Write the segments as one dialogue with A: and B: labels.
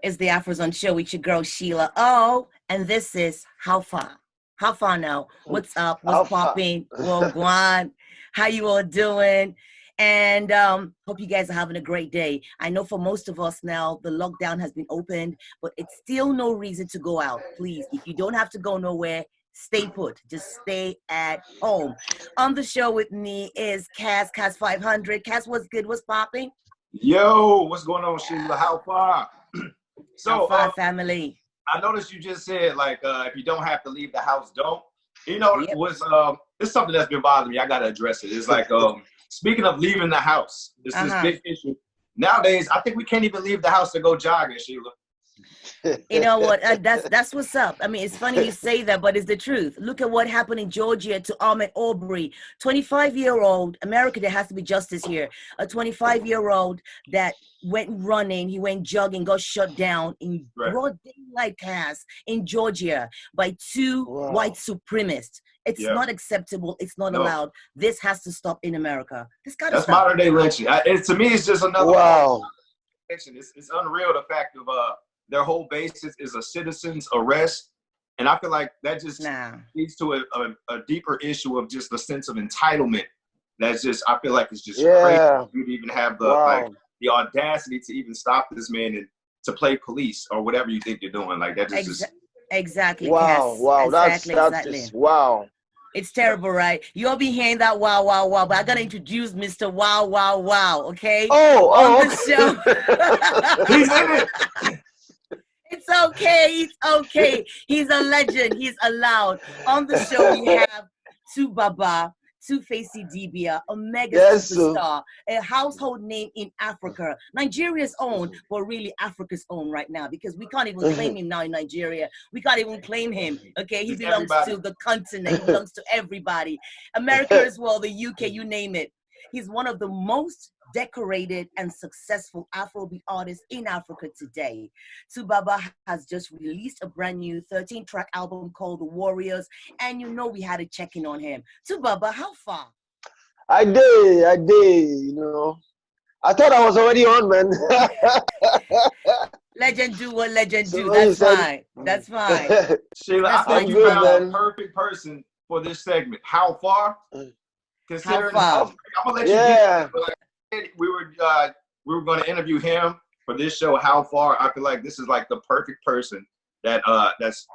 A: It's the Afrozons show with your girl Sheila O, and this is How Far. How far now? What's up? What's
B: Alpha.
A: popping? Well, Guan, how you all doing? And hope you guys are having a great day. I know for most of us now, the lockdown has been opened, but it's still no reason to go out. Please, if you don't have to go nowhere, stay put. Just stay at home. On the show with me is Cass 500. Cass, what's good? What's popping?
C: Yo, what's going on, Sheila? How far?
A: How
C: So,
A: far, family?
C: I noticed you just said like if you don't have to leave the house, don't. You know,
A: Yep.
C: it's something that's been bothering me. I gotta address it. It's like speaking of leaving the house, this big issue. Nowadays, I think we can't even leave the house to go jogging, Sheila.
A: You know what? That's what's up. I mean, it's funny you say that, but it's the truth. Look at what happened in Georgia to Ahmed Aubrey, 25-year-old America. There has to be justice here. A 25-year-old that went running, he went jogging, got shut down in broad daylight pass in Georgia by two white supremacists. It's not acceptable. It's not allowed. This has to stop in America. This got to
C: That's
A: stop.
C: modern day lynching. To me, it's just another lynching. It's unreal the fact of their whole basis is a citizen's arrest. And I feel like that just leads to a deeper issue of just the sense of entitlement. That's just, I feel like it's just crazy. You'd even have the audacity to even stop this man and to play police or whatever you think you're doing. Like that just
A: exactly.
B: Wow,
A: Cass.
B: wow,
A: exactly,
B: that's just wow.
A: It's terrible, right? You'll be hearing that wow, wow, wow, but I gotta introduce Mr. Wow, wow, wow, okay? On the show.
C: He's in it.
A: It's okay. It's okay. He's a legend. He's allowed. On the show, we have Baba, Facey Dibia, a mega superstar, a household name in Africa. Nigeria's own, but really Africa's own right now because we can't even claim him now in Nigeria. We can't even claim him. Okay, he belongs to the continent. He belongs to everybody. America as well, the UK, you name it. He's one of the most decorated and successful Afrobeat artists in Africa today. Baba has just released a brand new 13-track album called The Warriors, and you know we had a check-in on him. Baba, how far?
B: I did, you know. I thought I was already on, man.
A: Legend do what legend do. That's fine. That's fine.
C: Sheila, I think you found the perfect person for this segment. How far? Considering
A: how far?
C: I'm gonna let you get it, we were going to interview him for this show. How far? I feel like this is like the perfect person that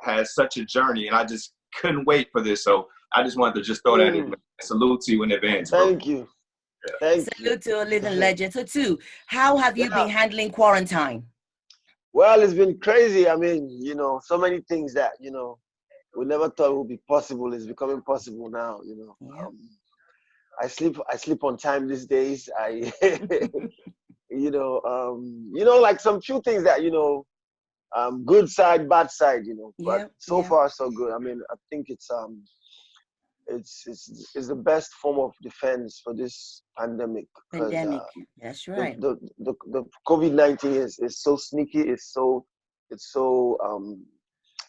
C: has such a journey, and I just couldn't wait for this. So I just wanted to just throw that in. Salute to you in advance.
B: Thank you.
A: Salute to a living legend. So, how have you been handling quarantine?
B: Well, it's been crazy. I mean, you know, so many things that we never thought would be possible is becoming possible now. You know. I sleep on time these days. I, like some few things that, good side, bad side, but so far so good. I mean, I think it's the best form of defense for this pandemic.
A: That's right.
B: The COVID-19 is so sneaky. It's so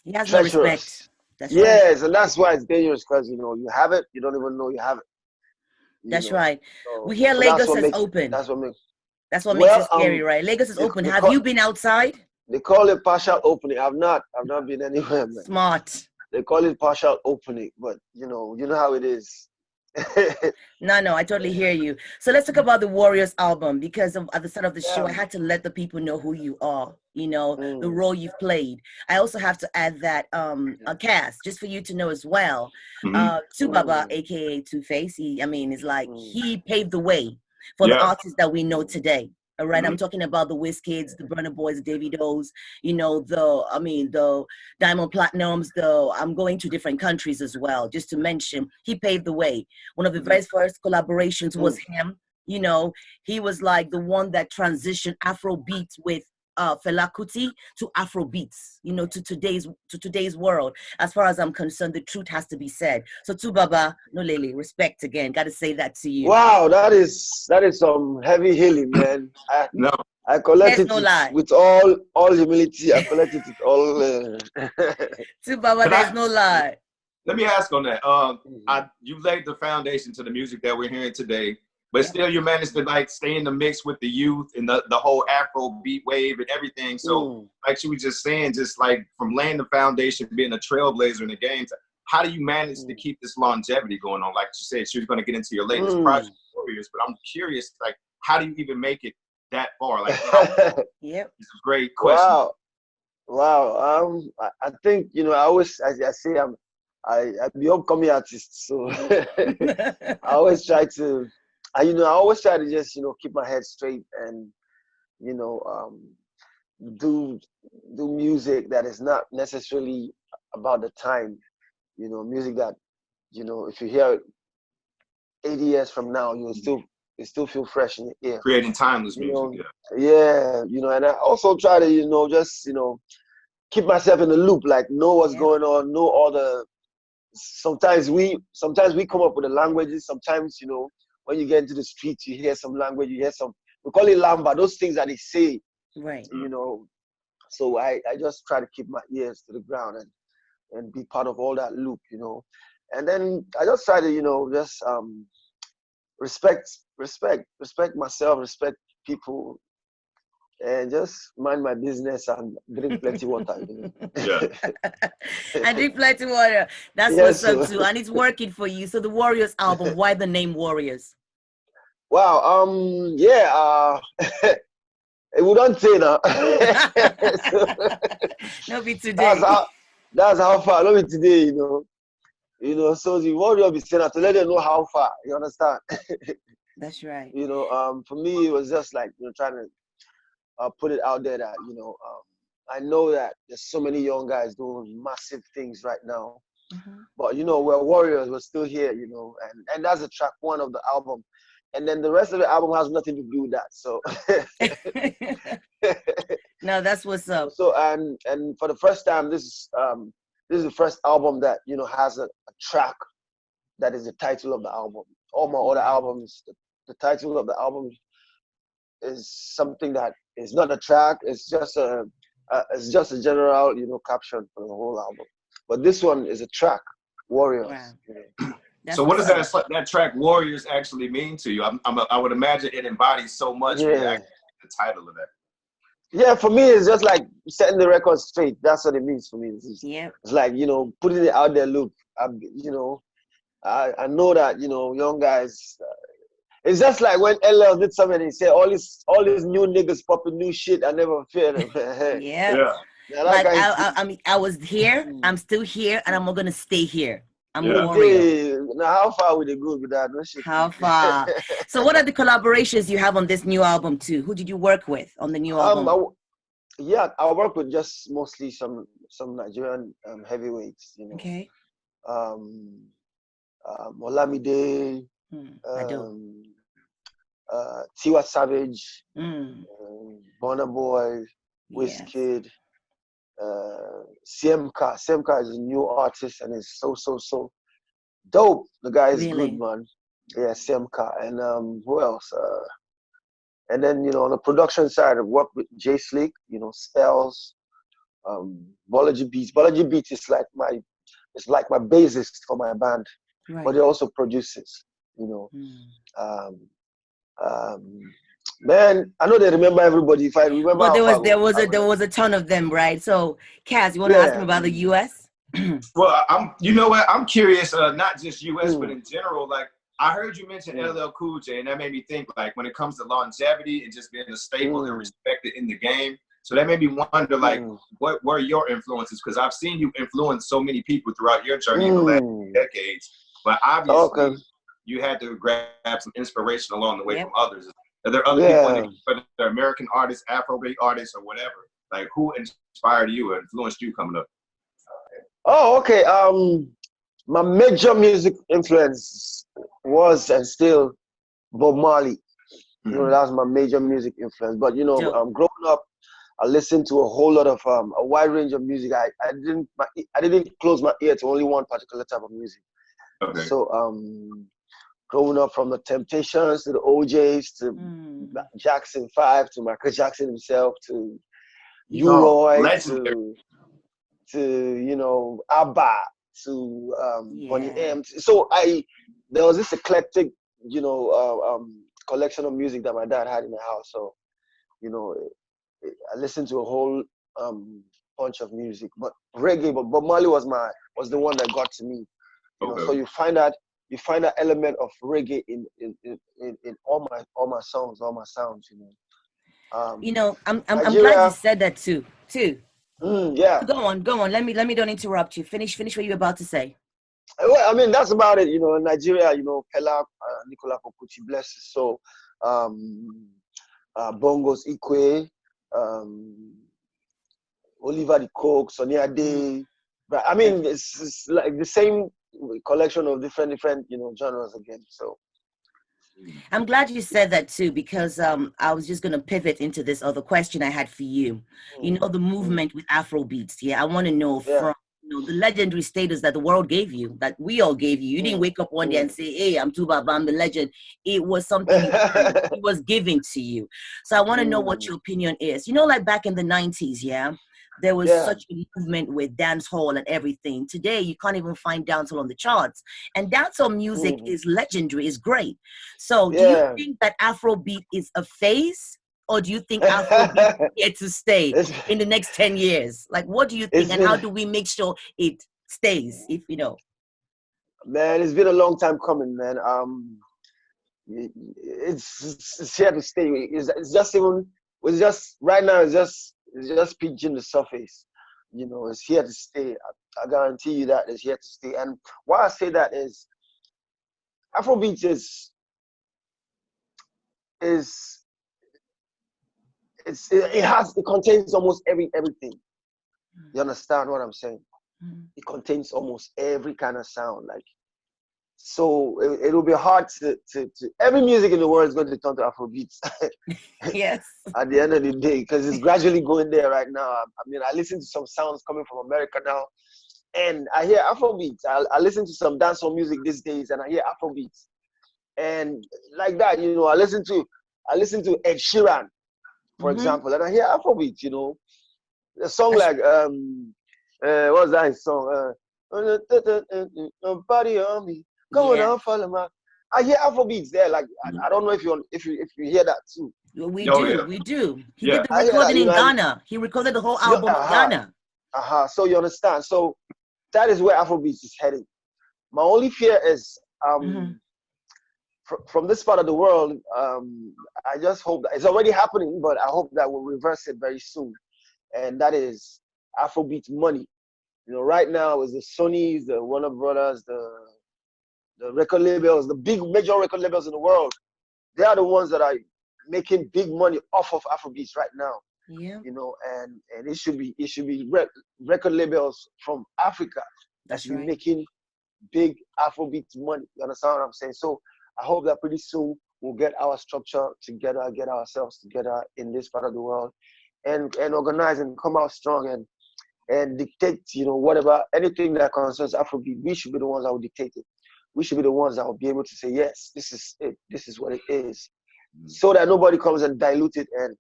A: he has
B: treacherous.
A: No respect. That's
B: right. And that's why it's dangerous because you have it, you don't even know you have it.
A: That's right. We hear Lagos is open.
B: That's what makes
A: it scary, right? Lagos is open. Have you been outside?
B: They call it partial opening. I've not been anywhere, man.
A: Smart.
B: They call it partial opening, but you know how it is.
A: No, I totally hear you. So let's talk about the Warriors album because at the start of the show, I had to let the people know who you are, the role you've played. I also have to add that a cast, just for you to know as well. Baba, aka Face, is like he paved the way for the artists that we know today. All right, I'm talking about the Wizkids, the Burna Boys, the Davidos, the Diamond Platinums, I'm going to different countries as well, just to mention, he paved the way. One of the very first collaborations was him. He was like the one that transitioned Afro beats with Fela Kuti to Afrobeats, you know, to today's world. As far as I'm concerned, the truth has to be said. So to Baba, no Lele, respect again. Got to say that to you.
B: Wow, that is some heavy healing, man.
C: No,
B: I collect
A: There's
B: it
A: no lie.
B: with all humility. I collect it with all.
A: To Baba, there's no lie.
C: Let me ask on that. You laid the foundation to the music that we're hearing today, but still you managed to like stay in the mix with the youth and the whole Afro beat wave and everything. So like she was just saying, just like from laying the foundation, being a trailblazer in the games, how do you manage to keep this longevity going on? Like you said, she was going to get into your latest project, Warriors, but I'm curious, like, how do you even make it that far? Like,
A: yep,
C: it's a great question.
B: Wow. I think, you know, I say I be upcoming artist, so I always try to, just, you know, keep my head straight and, you know, do music that is not necessarily about the time, you know, music that, you know, if you hear it 80 years from now, you still feel fresh in your ear.
C: Creating timeless music,
B: know, yeah, you know, and I also try to, you know, just, you know, keep myself in the loop, like know what's going on, know all the. Sometimes we come up with the languages. Sometimes, you know, when you get into the streets, you hear some language, you hear some, we call it lamba, those things that they say,
A: right?
B: You know, so I just try to keep my ears to the ground and be part of all that loop, you know, and then I just try to, you know, just respect myself, respect people, and just mind my business and drink plenty water. You know?
A: And drink plenty water. That's what's up too, and it's working for you. So the Warriors album, why the name Warriors?
B: Wow. It wouldn't say now.
A: No, be today.
B: That's how far. Not be today. You know. So the Warrior be saying that to let them know how far. You understand?
A: That's right.
B: You know. For me, it was just like, you know, trying to put it out there that, you know, I know that there's so many young guys doing massive things right now, but, you know, we're warriors. We're still here. You know, and that's the track one of the album. And then the rest of the album has nothing to do with that. So
A: no, that's what's up.
B: So and for the first time, this is the first album that, you know, has a track that is the title of the album. All my other albums, the title of the album is something that is not a track. It's just a general, you know, caption for the whole album. But this one is a track, Warriors.
A: Wow.
B: You know.
C: So what does that track Warriors actually mean to you? I would imagine it embodies so much for the title of that.
B: Yeah, for me, it's just like setting the record straight. That's what it means for me. It's like, you know, putting it out there. Look, you know, I know that, you know, young guys. It's just like when LL did something and he said, all these new niggas popping new shit. I never feared them.
A: Yeah. Like I mean, I was here. I'm still here, and I'm gonna stay here. I'm a warrior.
B: Now, how far would they go with that? No shit.
A: How far? So, what are the collaborations you have on this new album too? Who did you work with on the new album?
B: I work with just mostly some Nigerian heavyweights. You know.
A: Okay.
B: Olamide, Tiwa Savage, Burna Boy, Wizkid. CMK is a new artist and is so dope. The guy is good, man. Yeah, CMK. And who else? And then, you know, on the production side, I work with J Slick, you know, Spells, Bolaji Beats. Bolaji Beats is like my bassist for my band, but he also produces, you know. Man, I know they remember everybody. If I remember,
A: but there was a ton of them, right? So, Kaz, you want to ask him about the U.S.?
C: Well, you know what? I'm curious. Not just U.S., but in general. Like, I heard you mention LL Cool J, and that made me think. Like, when it comes to longevity and just being a staple and respected in the game, so that made me wonder, like, what were your influences? Because I've seen you influence so many people throughout your journey in the last decades. But obviously, you had to grab some inspiration along the way from others. Are there other people, whether they're American artists, Afrobeat artists, or whatever? Like, who inspired you or influenced you coming up?
B: Oh, okay. My major music influence was and still Bob Marley. You know, that was my major music influence. But, you know, growing up, I listened to a whole lot of a wide range of music. I didn't close my ear to only one particular type of music.
C: Okay.
B: So growing up from the Temptations to the OJs to Jackson 5 to Michael Jackson himself to U-Roy to you know, ABBA to Bonnie M. So there was this eclectic, you know, collection of music that my dad had in the house. So, you know, I listened to a whole bunch of music, but reggae. But Bob Marley was the one that got to me. You know, so you find that element of reggae in all my songs, all my sounds. You know.
A: You know, I'm glad you said that too.
B: Yeah.
A: Go on. Let me don't interrupt you. Finish what you were about to say.
B: Well, I mean, that's about it. You know, in Nigeria, you know, Pela, Nicola Pokuchi, bless his soul. Bongos Ikwe, Oliver the Coke, Sonia Day. But I mean, it's like the same collection of different you know, genres again. So
A: I'm glad you said that too, because I was just gonna pivot into this other question I had for you. You know, the movement with Afrobeats. Yeah, I want to know from the legendary status that the world gave you, that we all gave you. You didn't wake up one day and say, "Hey, I'm Tuba, I'm the legend." It was something it was given to you. So I want to know what your opinion is. You know, like back in the 90s, there was such a movement with dance hall and everything. Today, you can't even find dancehall on the charts. And dancehall music is legendary, is great. So do you think that Afrobeat is a phase? Or do you think Afrobeat is here to stay in the next 10 years? Like, what do you think? And how do we make sure it stays, if you know?
B: Man, it's been a long time coming, man. It's here to stay. It's just right now. It's just pitching the surface. You know, it's here to stay. I guarantee you that it's here to stay. And why I say that is, Afrobeat it contains almost everything. You understand what I'm saying? It contains almost every kind of sound. Like, so it'll be hard to every music in the world is going to turn to Afrobeats.
A: Yes.
B: At the end of the day, because it's gradually going there right now. I mean, I listen to some sounds coming from America now, and I hear Afrobeats. I listen to some dancehall music these days, and I hear Afrobeats, and like that, you know, I listen to Ed Sheeran, for example, and I hear Afrobeats. You know, a song like what's that song? Nobody on me. Going on, follow my. I hear Afrobeats there. Like I don't know if you hear that too.
A: We do. He did the recording in Ghana. He recorded the whole album in Ghana.
B: So you understand. So that is where Afrobeats is heading. My only fear is from this part of the world. I just hope that it's already happening, but I hope that we'll reverse it very soon. And that is Afrobeat money. You know, right now is the Sonys, the Warner Brothers, the record labels, the big major record labels in the world. They are the ones that are making big money off of Afrobeats right now.
A: Yeah.
B: You know, and it should be record labels from Africa
A: that's
B: right, making big Afrobeat money. You understand what I'm saying? So I hope that pretty soon we'll get our structure together, get ourselves together in this part of the world, and organize and come out strong and dictate, you know, whatever, anything that concerns Afrobeat. We should be the ones that will dictate it. We should be the ones that will be able to say, yes, this is it. This is what it is. So that nobody comes and dilute it and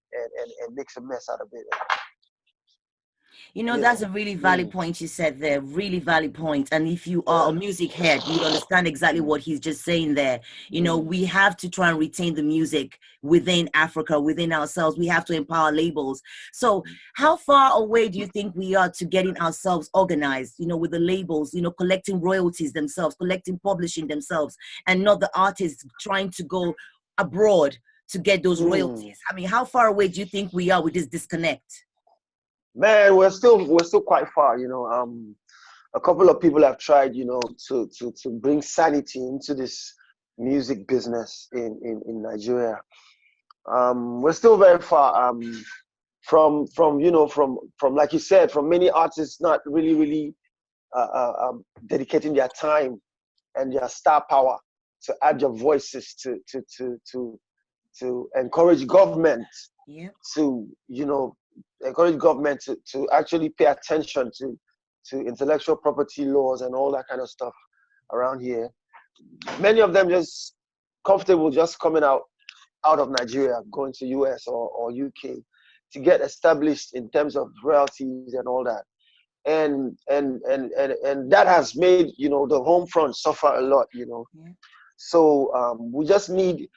B: makes a mess out of it.
A: You know, that's a really valid point you said there. Really valid point. And if you are a music head, you would understand exactly what he's just saying there. You know, we have to try and retain the music within Africa, within ourselves. We have to empower labels. So how far away do you think we are to getting ourselves organized, you know, with the labels, you know, collecting royalties themselves, collecting publishing themselves, and not the artists trying to go abroad to get those royalties? I mean, how far away do you think we are with this disconnect?
B: Man, we're still quite far, you know. A couple of people have tried, you know, to bring sanity into this music business in Nigeria. We're still very far from you know, from like you said, from many artists not really dedicating their time and their star power to add their voices to encourage government to, you know, encourage government to actually pay attention to intellectual property laws and all that kind of stuff around here. Many of them just comfortable just coming out of Nigeria, going to US or UK to get established in terms of royalties and all that. And that has made, you know, the home front suffer a lot, you know.
A: Yeah.
B: So we just need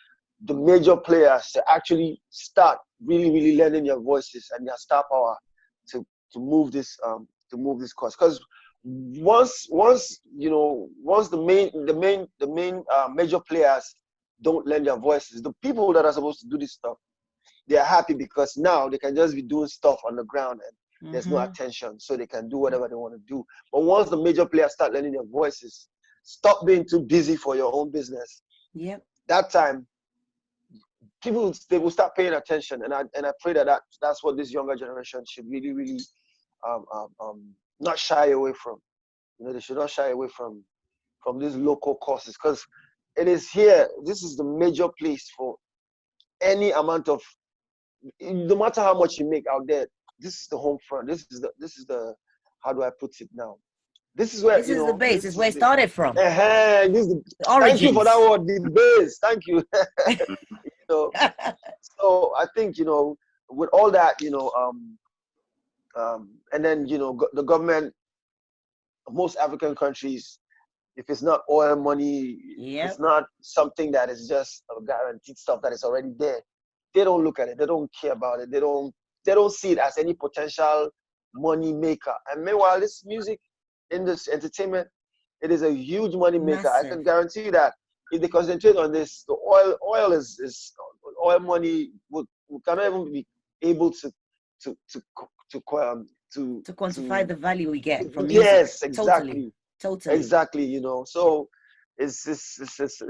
B: the major players to actually start really learning their voices and their star power to move this cause. Because once the main major players don't lend their voices, the people that are supposed to do this stuff, they are happy because now they can just be doing stuff on the ground and there's no attention, so they can do whatever they want to do. But once the major players start lending their voices, stop being too busy for your own business.
A: Yep.
B: That time, people, they will start paying attention, and I pray that's what this younger generation should really not shy away from. You know, they should not shy away from these local courses, because it is here. This is the major place for any amount of, no matter how much you make out there. This is the home front. This is the how do I put it now? This is where,
A: this is the base. This is where it started from.
B: This is the
A: origins.
B: Thank you for that word, the base. Thank you. You know, so I think, you know, with all that, you know, and then, you know, the government, most African countries, if it's not oil money, it's not something that is just a guaranteed stuff that is already there. They don't look at it. They don't care about it. They don't see it as any potential money maker. And meanwhile, this music, in this entertainment, it is a huge money maker. I can guarantee you that if they concentrate on this, the oil is oil money we cannot even be able to
A: quantify the value we get from music.
B: Yes, exactly.
A: Totally.
B: Exactly, you know. So it's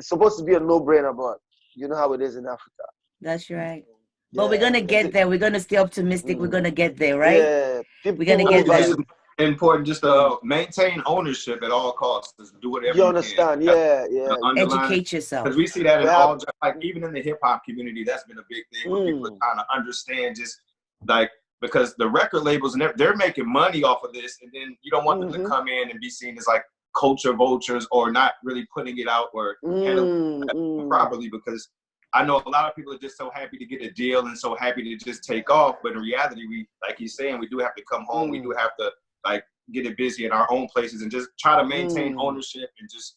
B: supposed to be a no-brainer, but you know how it is in Africa.
A: That's right. But we're gonna get there. We're gonna stay optimistic. We're gonna get there, right?
B: Yeah.
A: We're gonna get there.
C: Important just to maintain ownership at all costs. Just do whatever
B: you understand. Yeah.
A: Educate yourself.
C: Because we see that in all, like even in the hip hop community, that's been a big thing where people are trying to understand, just like, because the record labels and they're making money off of this, and then you don't want them to come in and be seen as like culture vultures or not really putting it out or handling it properly, because I know a lot of people are just so happy to get a deal and so happy to just take off, but in reality, we, like he's saying, we do have to come home. We do have to like get it busy in our own places and just try to maintain ownership and just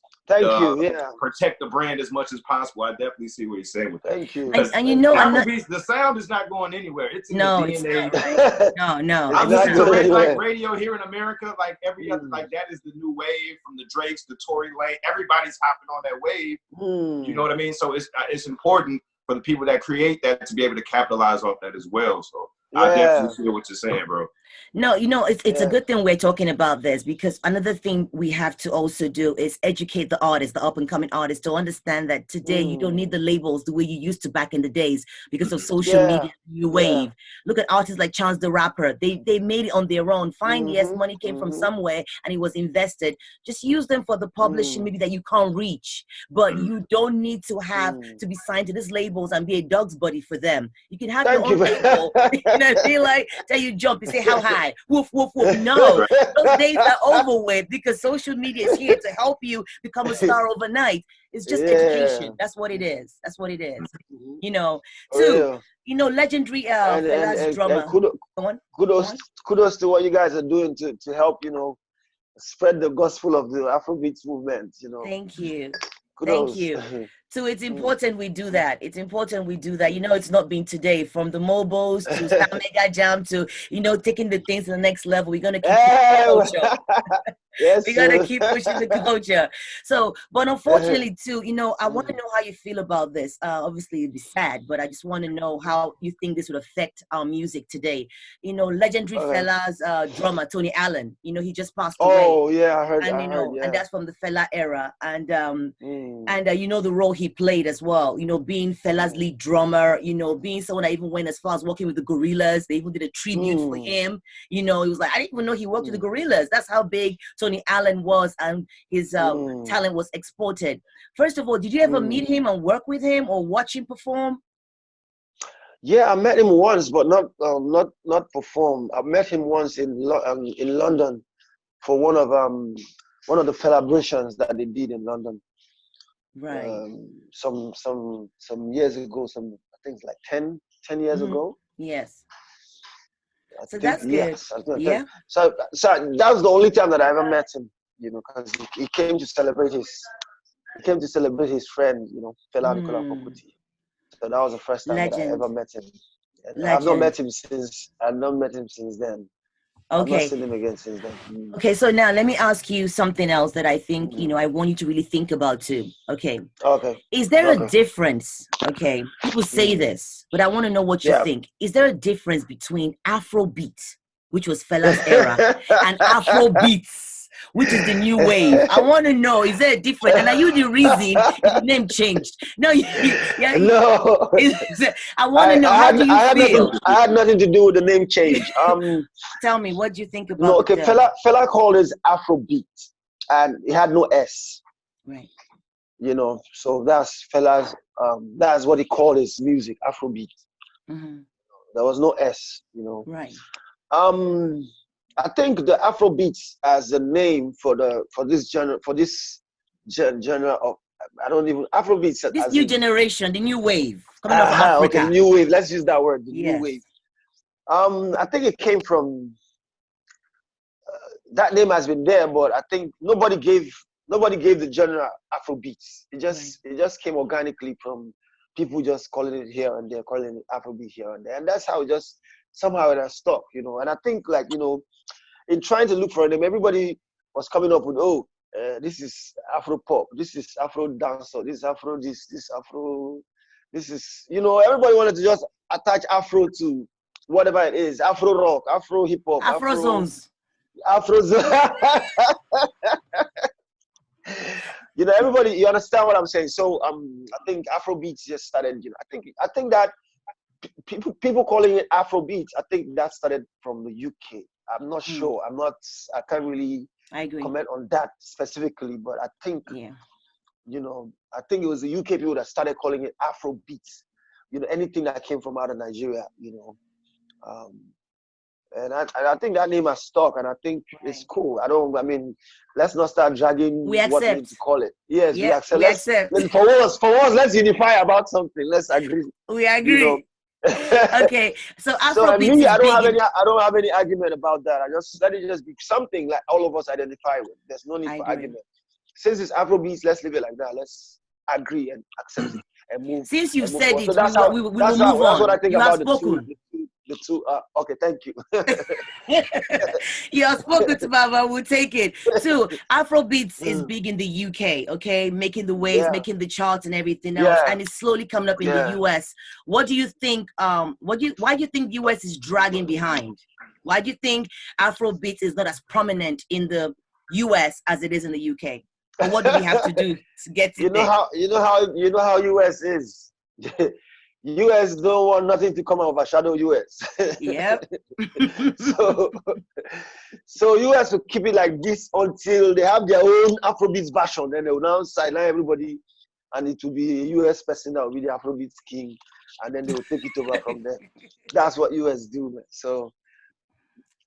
C: protect the brand as much as possible. I definitely see what he's saying with that.
B: Thank you.
A: And you know,
C: Afrobeats, the sound is not going anywhere. It's in the DNA.
A: No.
C: I listen to like radio here in America, like every other, like that is the new wave from the Drakes, the Tory Lane. Everybody's hopping on that wave. You know what I mean? So it's important for the people that create that to be able to capitalize off that as well. So I definitely feel what you're saying, bro.
A: No, you know, it's a good thing we're talking about this, because another thing we have to also do is educate the artists, the up-and-coming artists, to understand that today you don't need the labels the way you used to back in the days because of social media, new wave. Look at artists like Chance the Rapper. They made it on their own. Fine, yes, money came from somewhere and it was invested. Just use them for the publishing maybe that you can't reach. But you don't need to have to be signed to these labels and be a dog's buddy for them. You can have your own label. You know, feel like, tell you jump, you say how high. Woof, woof, woof. No, those days are over with, because social media is here to help you become a star overnight. It's just education. That's what it is. That's what it is. You know, you know, legendary and drummer.
B: Kudos to what you guys are doing to help, you know, spread the gospel of the Afrobeats movement, you know.
A: Thank you.
B: Kudos.
A: Thank you. So it's important we do that. It's important we do that. You know, it's not been today, from the mobiles to Star Mega Jam to, you know, taking the things to the next level. We're going to keep pushing the culture. We're going to keep pushing the culture. So, but unfortunately too, you know, I want to know how you feel about this. Obviously it'd be sad, but I just want to know how you think this would affect our music today. You know, legendary Fella's drummer, Tony Allen, you know, he just passed away.
B: Oh yeah, I heard.
A: And, and that's from the Fella era. And you know, the role he played as well, you know, being Fella's lead drummer, you know, being someone that even went as far as working with the Gorillas. They even did a tribute for him. You know, he was like, I didn't even know he worked with the Gorillas. That's how big Tony Allen was, and his talent was exported. First of all, did you ever meet him and work with him or watch him perform?
B: Yeah, I met him once, but not perform. I met him once in London for one of the celebrations that they did in London.
A: Right.
B: Some years ago, I think it's like 10 years ago.
A: Yes.
B: I think,
A: that's good. Yeah.
B: So that was the only time that I ever met him, because he came to celebrate his friend, Fela Nicola Kuti. So that was the first time that I ever met him. And I've not met him since then.
A: Okay.
B: I've not seen him again since then.
A: Okay, so now let me ask you something else that I think, I want you to really think about too. Okay.
B: Okay.
A: Is there a difference? Okay. People say this, but I want to know what you think. Is there a difference between Afrobeat, which was Fela's era, and Afrobeats, which is the new wave? I want to know, is there a difference? And are you the reason the name changed? No,
B: no.
A: I want to know, how do you feel?
B: I had nothing to do with the name change.
A: Tell me, what do you think about?
B: No, okay, Fela called it Afrobeat, and it had no S.
A: Right.
B: So that's Fela's. That's what he called his music, Afrobeat. There was no S.
A: Right.
B: I think the Afrobeats as a name for this genre of, I don't even, Afrobeats.
A: This new generation, the new wave coming out from Africa.
B: Okay, new wave. Let's use that word, the new wave. I think it came from. That name has been there, but I think nobody gave the genre Afrobeats. It just came organically from people just calling it here and there, calling it Afrobeat here and there, and that's how somehow it has stuck, And I think, in trying to look for a name, everybody was coming up with, this is Afro pop, this is Afro dancer, this is Afro this Afro, this is, everybody wanted to just attach Afro to whatever it is, Afro rock, Afro hip hop,
A: Afrozons.
B: Afrozons. Everybody, you understand what I'm saying? So I think Afrobeats just started. I think that people calling it Afrobeats, I think that started from the UK. I'm not sure. I can't really comment on that specifically, but I think I think it was the UK people that started calling it Afrobeats. Anything that came from out of Nigeria, and I think that name has stuck, and I think it's cool. Let's not start dragging what name to call it. Yes, we accept. For once, let's unify about something. Let's agree.
A: We agree. Okay, so Afrobeat
B: me, I don't have any argument about that. Let it just be something like all of us identify with. There's no need for argument. Since it's Afrobeats, let's leave it like that. Let's agree and accept it and move.
A: Since you said it,
B: so
A: we will move on.
B: That's what I think about
A: the
B: two. Okay, thank you.
A: You have spoken to Baba. We'll take it. Two, Afrobeats is big in the UK. Okay, making the waves, making the charts, and everything else, and it's slowly coming up in the US. What do you think? Why do you think US is dragging behind? Why do you think Afrobeats is not as prominent in the US as it is in the UK? And what do we have to do to get to there?
B: You know how US is. US don't want nothing to come and overshadow US.
A: Yep.
B: so US will keep it like this until they have their own Afrobeats version. Then they will now sideline everybody, and it will be a US person that will be the Afrobeats king, and then they will take it over from there. That's what US do, man. So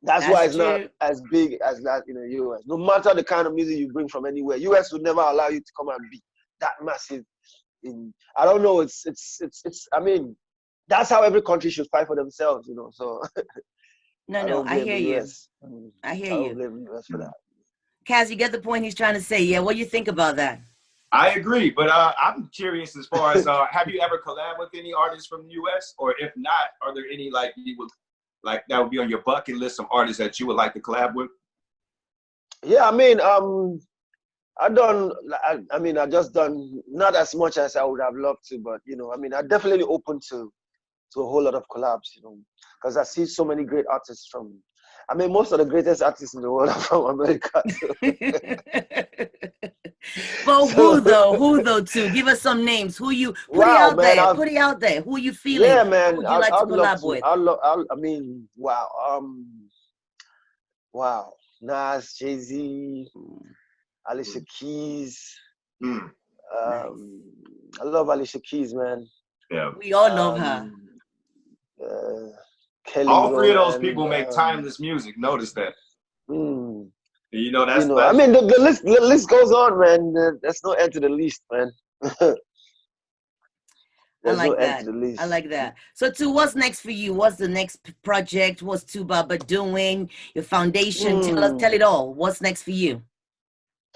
B: that's why it's not as big as that in the US. No matter the kind of music you bring from anywhere, US would never allow you to come and be that massive. I don't know. It's. I mean, that's how every country should fight for themselves, So.
A: No, I hear you. I hear you.
B: I don't blame the US for that.
A: Kaz, you get the point he's trying to say. Yeah, what do you think about that?
C: I agree, but I'm curious as far as have you ever collabed with any artists from the US, or if not, are there any that would be on your bucket list of artists that you would like to collab with?
B: Yeah, I mean, I just done not as much as I would have loved to, but I'm definitely open to a whole lot of collabs, because I see so many great artists from. Most of the greatest artists in the world are from America.
A: But who though? Too? Give us some names. Who you put it out there? Put it out there. Who you feeling?
B: Yeah, man.
A: Who would you like to collab with?
B: Wow. Nas, Jay-Z. Alicia Keys.
A: Nice.
B: I love Alicia Keys, man.
C: Yeah.
A: We all love her.
B: Kelly
C: All three of those
B: Rowland,
C: people make timeless music. Notice that.
B: Mm,
C: You know, that's,
B: I mean, the list goes on, man. There's no end to the list, man.
A: I like that. I like that. So, what's next for you? What's the next project? What's Baba doing? Your foundation? Tell it all. What's next for you?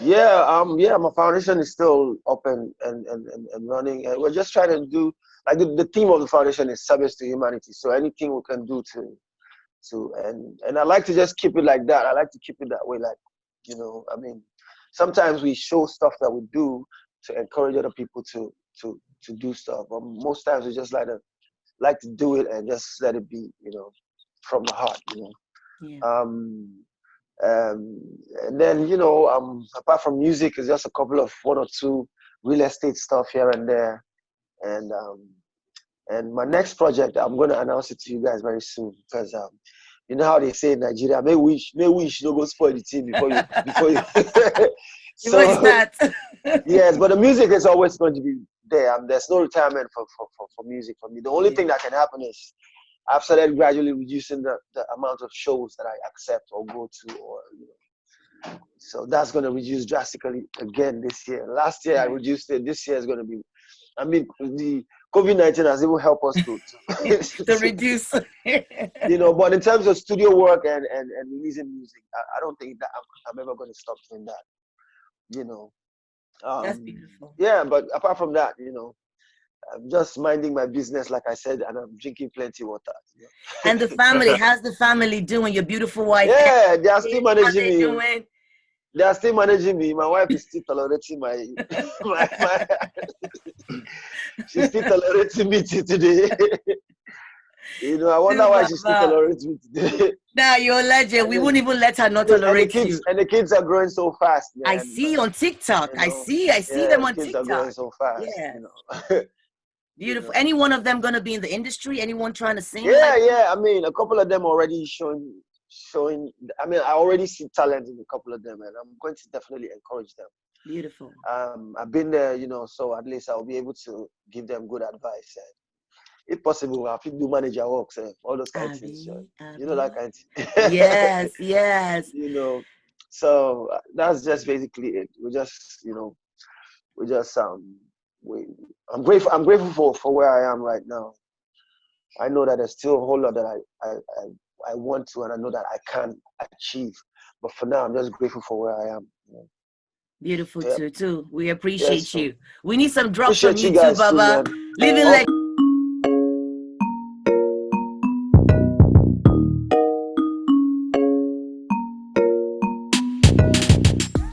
B: Yeah, my foundation is still up and running, and we're just trying to do, like, the theme of the foundation is service to humanity. So anything we can do and I like to just keep it like that. I like to keep it that way, like, I mean, sometimes we show stuff that we do to encourage other people to do stuff, but most times we just like to do it and just let it be, from the heart,
A: Yeah.
B: And then, apart from music, it's just a couple of 1 or 2 real estate stuff here and there, and my next project, I'm going to announce it to you guys very soon, because you know how they say in Nigeria, may wish don't go spoil the team before you
A: so
B: yes, but the music is always going to be there. There's no retirement for music for me. The only thing that can happen is I've started gradually reducing the amount of shows that I accept or go to, or so that's going to reduce drastically again this year. Last year I reduced it. This year is going to be, I mean, the COVID-19 has even helped us to
A: reduce.
B: But in terms of studio work and releasing music, I don't think that I'm ever going to stop doing that.
A: That's beautiful.
B: Yeah, but apart from that, I'm just minding my business, like I said, and I'm drinking plenty of water.
A: And the family, how's the family doing? Your beautiful wife?
B: Yeah, they are still managing me. Doing? They are still managing me. My wife is still tolerating my she's still tolerating me today. I wonder why she's still tolerating me today.
A: Now you're a legend. We wouldn't even let her not tolerate you.
B: And the kids are growing so fast, man.
A: I see on TikTok. I see them on TikTok.
B: Kids are growing so fast.
A: Yeah. Beautiful. Any one of them gonna be in the industry? Anyone trying to sing?
B: Yeah. I mean, a couple of them already showing. I mean, I already see talent in a couple of them, and I'm going to definitely encourage them.
A: Beautiful.
B: I've been there, so at least I'll be able to give them good advice, and if possible, I'll do manager works, all those kind of things. That kind of thing.
A: Yes.
B: So that's just basically it. I'm grateful for where I am right now. I know that there's still a whole lot that I want to, and I know that I can achieve. But for now, I'm just grateful for where I am.
A: Beautiful too. We appreciate you. We need some drops from you too, Baba.
B: Too,
A: Living like